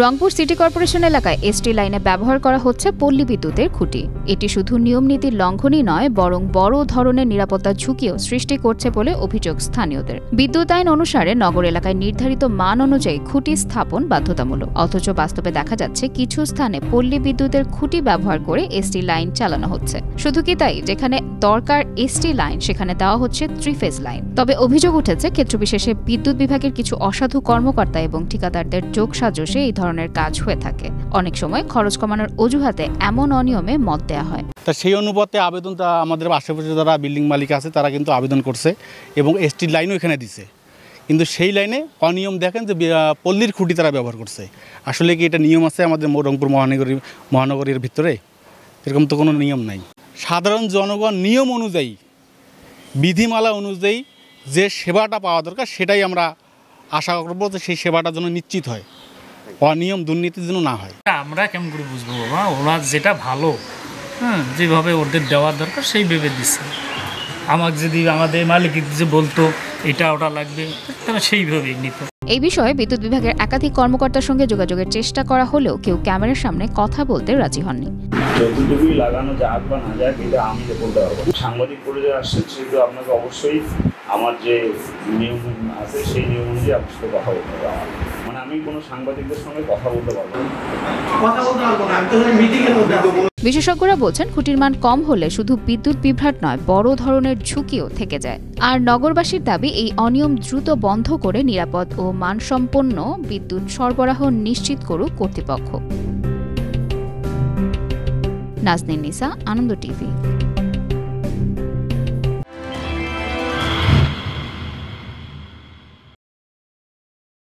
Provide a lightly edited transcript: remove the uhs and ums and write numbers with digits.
Rangpur city corporation এলাকায় ST লাইনে ব্যবহার করা হচ্ছে পল্লী বিদ্যুতের খুঁটি। এটি শুধু নিয়মনীতির লঙ্ঘনই নয়, বরং বড় ধরনের নিরাপত্তা ঝুঁকিও সৃষ্টি করছে বলে অভিযোগ স্থানীয়দের। বিদ্যুৎ আইন অনুসারে নগর এলাকায় নির্ধারিত মান অনুযায়ী খুঁটি স্থাপন বাধ্যতামূলক, অথচ বাস্তবে দেখা যাচ্ছে কিছু স্থানে পল্লী বিদ্যুতের খুঁটি ব্যবহার করে এসটি লাইন চালানো হচ্ছে। শুধু কি তাই, যেখানে দরকার এসটি লাইন সেখানে দেওয়া হচ্ছে ত্রিফেজ লাইন। তবে অভিযোগ উঠেছে ক্ষেত্রবিশেষে বিদ্যুৎ বিভাগের কিছু অসাধু কর্মকর্তা এবং ঠিকাদারদের যোগসাজশে এই ধরনের কাজ হয়ে থাকে। অনেক সময় খরচ কমানোর অজুহাতে এমন অনিয়মে মত দেওয়া হয়। তা সেই অনুপাতে আবেদনটা আমাদের আশেপাশে যারা বিল্ডিং মালিক আছে তারা কিন্তু আবেদন করছে এবং এসটি লাইনও এখানে দিছে, কিন্তু সেই লাইনে অনিয়ম দেখেন যে পল্লীর খুঁটি তারা ব্যবহার করছে। আসলে কি এটা নিয়ম আছে আমাদের রংপুর মহানগরীর ভিতরে? এরকম তো কোনো নিয়ম নাই। সাধারণ জনগণ নিয়ম অনুযায়ী, বিধিমালা অনুযায়ী যে সেবাটা পাওয়া দরকার সেটাই আমরা আশা করবো যে সেই সেবাটা যেন নিশ্চিত হয়, অনিয়ম দুর্নীতির জন্য না হয়। আমরা কেমন করে বুঝবো বাবা, ওরা যেটা ভালো যেভাবে ওদের দেওয়ার দরকার সেই ভেবে দিচ্ছে। আমাকে যদি আমাদের মালিক যে বলতো এটা ওটা লাগবে, তারা সেইভাবেই নিত। এই বিষয়ে বিদ্যুৎ বিভাগের একাধিক কর্মকর্তার সঙ্গে যোগাযোগের চেষ্টা করা হলেও কেউ ক্যামেরার সামনে কথা বলতে রাজি হননি। যতটুকুই লাগানো যাক বা না যাক এটা আমি বলতে পারবো। সাংবাদিক পরিচয় আসছে, সেহেতু আপনাকে অবশ্যই আমার যে নিয়ম আছে সেই নিয়ম অনুযায়ী আপনার সাথে কথা বলতে হবে। মানে আমি কোনো সাংবাদিকদের সঙ্গে কথা বলতে পারবো না। বিশেষজ্ঞরা বলছেন খুঁটির মান কম হলে শুধু বিদ্যুৎ বিভ্রাট নয়, বড় ধরনের ঝুঁকিও থেকে যায়। আর নগরবাসীর দাবি এই অনিয়ম দ্রুত বন্ধ করে নিরাপদ ও মানসম্পন্ন বিদ্যুৎ সরবরাহ নিশ্চিত করুক কর্তৃপক্ষ। নাজনীন নিসা, আনন্দ টিভি।